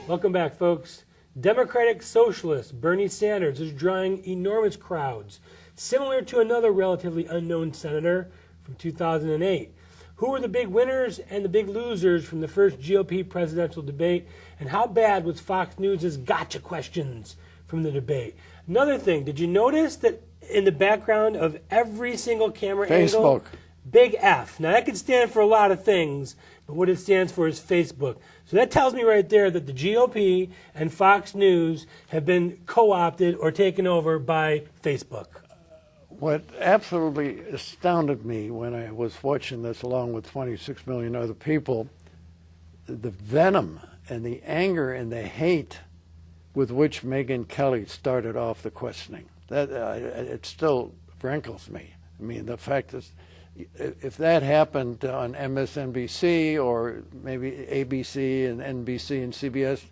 Welcome back, folks. Democratic Socialist Bernie Sanders is drawing enormous crowds, similar to another relatively unknown senator from 2008. Who were the big winners and the big losers from the first GOP presidential debate, and how bad was Fox News' gotcha questions from the debate? Another thing, did you notice that in the background of every single camera angle, big F? Now that could stand for a lot of things, but what it stands for is Facebook. So that tells me right there that the GOP and Fox News have been co-opted or taken over by Facebook. What absolutely astounded me when I was watching this along with 26 million other people, the venom and the anger and the hate with which Megyn Kelly started off the questioning. That it still rankles me. I mean, the fact is, if that happened on MSNBC or maybe ABC and NBC and CBS,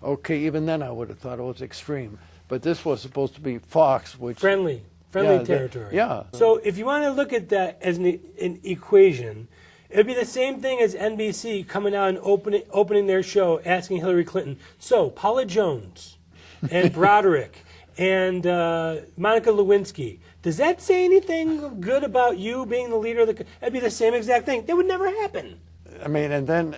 okay, even then I would have thought it was extreme. But this was supposed to be Fox, which friendly territory. Yeah. So if you want to look at that as an equation, it'd be the same thing as NBC coming out and opening their show asking Hillary Clinton, so Paula Jones and Broderick and Monica Lewinsky, does that say anything good about you being the leader of the... It'd be the same exact thing. That would never happen. I mean, and then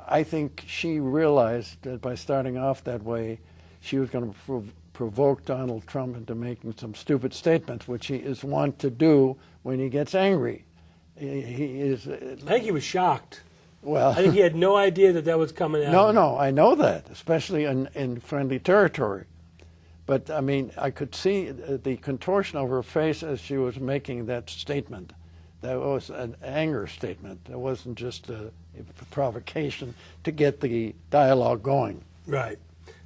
I think she realized that by starting off that way, she was going to provoke Donald Trump into making some stupid statements, which he is wont to do when he gets angry. He is. I think he was shocked. Well, I think he had no idea that was coming out. No, I know that, especially in friendly territory. But, I mean, I could see the contortion of her face as she was making that statement. That was an anger statement. It wasn't just a provocation to get the dialogue going. Right.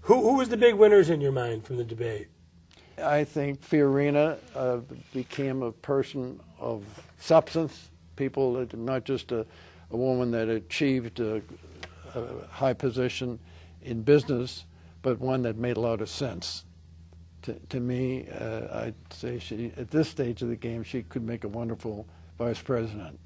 Who was the big winners in your mind from the debate? I think Fiorina became a person of substance. People, not just a woman that achieved a high position in business, but one that made a lot of sense. To me, I'd say she, at this stage of the game, she could make a wonderful vice president.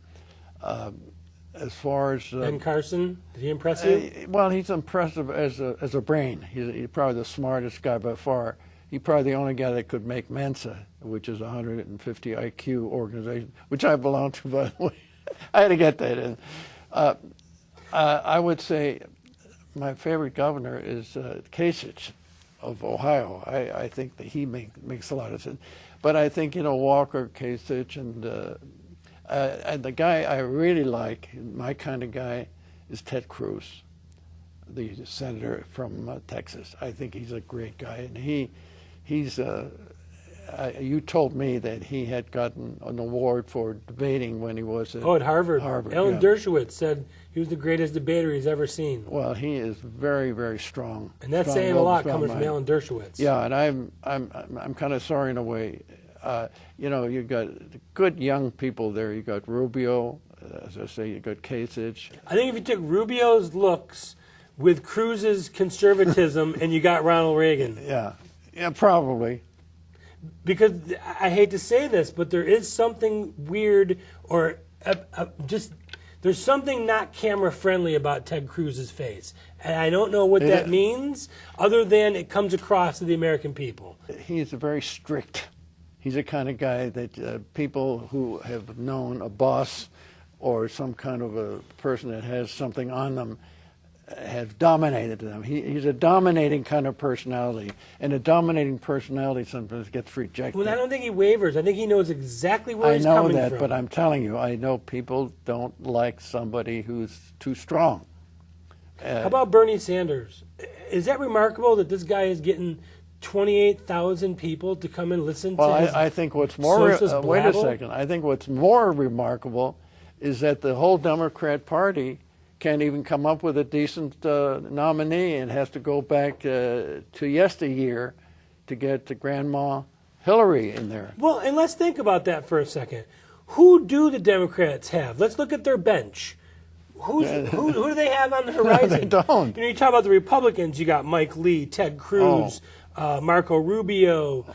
As far as Ben Carson, did he impress you? Well, he's impressive as a brain. He's probably the smartest guy by far. He's probably the only guy that could make Mensa, which is a 150 IQ organization, which I belong to, by the way. I had to get that in. I would say my favorite governor is Kasich of Ohio. I think that he makes a lot of sense. But I think, Walker, Kasich, and the guy I really like, my kind of guy, is Ted Cruz, the senator from Texas. I think he's a great guy, and he's. You told me that he had gotten an award for debating when he was at Harvard. Alan Dershowitz said he was the greatest debater he's ever seen. Well, he is very, very strong. And that's saying a lot coming from Alan Dershowitz. Yeah, and I'm kind of sorry in a way. You've got good young people there. You got Rubio, as I say, you got Kasich. I think if you took Rubio's looks with Cruz's conservatism and you got Ronald Reagan. Yeah, probably. Because I hate to say this, but there is something weird or just there's something not camera friendly about Ted Cruz's face. And I don't know what that means other than it comes across to the American people. He's very strict. He's the kind of guy that people who have known a boss or some kind of a person that has something on them have dominated them. He's a dominating kind of personality, and a dominating personality sometimes gets rejected. Well, I don't think he wavers. I think he knows exactly where he's coming from. I know that, but I'm telling you, I know people don't like somebody who's too strong. How about Bernie Sanders? Is that remarkable that this guy is getting 28,000 people to come and listen to his I think what's more wait a second. I think what's more remarkable is that the whole Democrat Party can't even come up with a decent nominee and has to go back to yesteryear to get Grandma Hillary in there. Well, and let's think about that for a second. Who do the Democrats have? Let's look at their bench. Who do they have on the horizon? No, they don't. You talk about the Republicans. You got Mike Lee, Ted Cruz, Marco Rubio,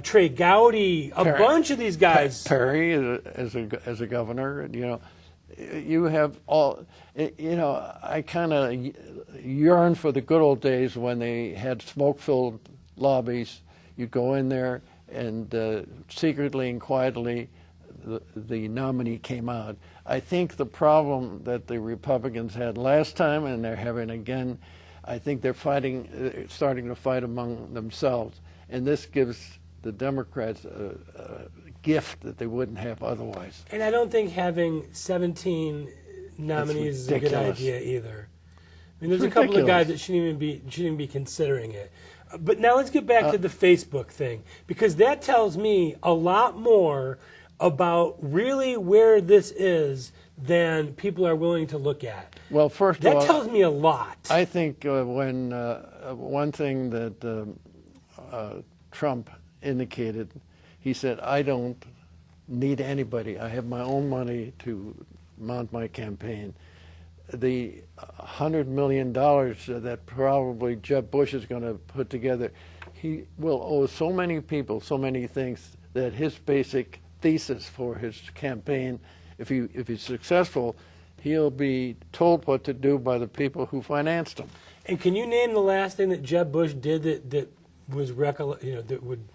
Trey Gowdy, a bunch of these guys. Perry as a governor, You have all, you know, I kind of yearn for the good old days when they had smoke-filled lobbies. You go in there and secretly and quietly the nominee came out. I think the problem that the Republicans had last time and they're having again, I think they're starting to fight among themselves. And this gives the Democrats a gift that they wouldn't have otherwise. And I don't think having 17 nominees is a good idea either. I mean, there's a couple of guys that shouldn't even be considering it. But now let's get back to the Facebook thing, because that tells me a lot more about really where this is than people are willing to look at. Well, first of all, that tells me a lot. I think when one thing that Trump indicated, he said, I don't need anybody. I have my own money to mount my campaign. The $100 million that probably Jeb Bush is going to put together, he will owe so many people so many things that his basic thesis for his campaign, if he's successful, he'll be told what to do by the people who financed him. And can you name the last thing that Jeb Bush did that was that would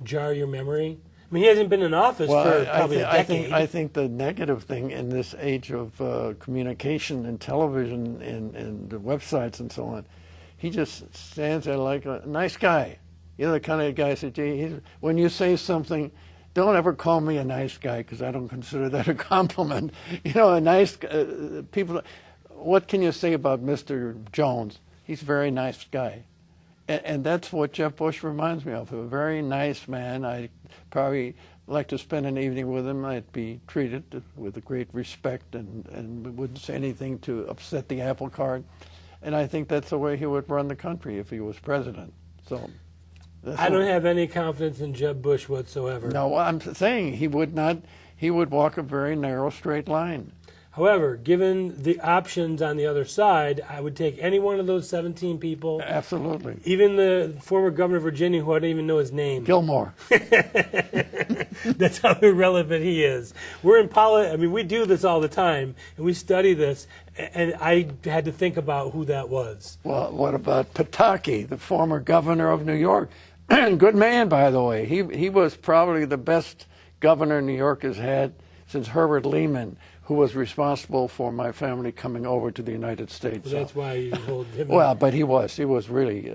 jar your memory? I mean, he hasn't been in office for probably a decade. I think the negative thing in this age of communication and television and the websites and so on, he just stands there like a nice guy. You know, the kind of guy that, gee, when you say something, don't ever call me a nice guy, because I don't consider that a compliment. You know, a nice people. What can you say about Mr. Jones? He's a very nice guy. And that's what Jeb Bush reminds me of, a very nice man. I'd probably like to spend an evening with him. I'd be treated with great respect and wouldn't say anything to upset the apple cart. And I think that's the way he would run the country if he was president. So I don't have any confidence in Jeb Bush whatsoever. No, I'm saying he would not. He would walk a very narrow, straight line. However, given the options on the other side, I would take any one of those 17 people. Absolutely. Even the former governor of Virginia, who I don't even know his name. Gilmore. That's how irrelevant he is. We're in politics. I mean, we do this all the time, and we study this, and I had to think about who that was. Well, what about Pataki, the former governor of New York? Good man, by the way. He was probably the best governor New York has had since Herbert Lehman, who was responsible for my family coming over to the United States. Well, that's why you hold him. Well, but he was really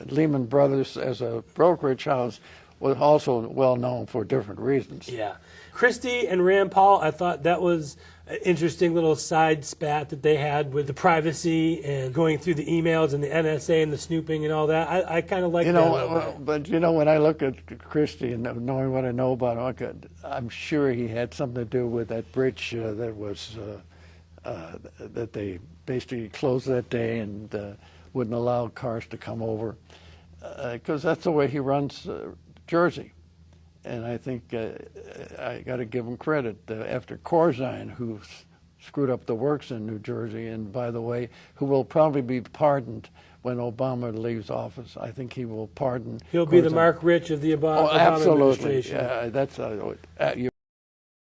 Lehman Brothers as a brokerage house was also well known for different reasons. Yeah. Christie and Rand Paul, I thought that was an interesting little side spat that they had with the privacy and going through the emails and the NSA and the snooping and all that. I kind of like that. But you know, when I look at Christie and knowing what I know about him, I'm sure he had something to do with that bridge that was that they basically closed that day and wouldn't allow cars to come over, because that's the way he runs Jersey. And I think I got to give him credit. After Corzine, who screwed up the works in New Jersey, and by the way, who will probably be pardoned when Obama leaves office. I think he will pardon. He'll be the Mark Rich of the Obama administration. Absolutely. That's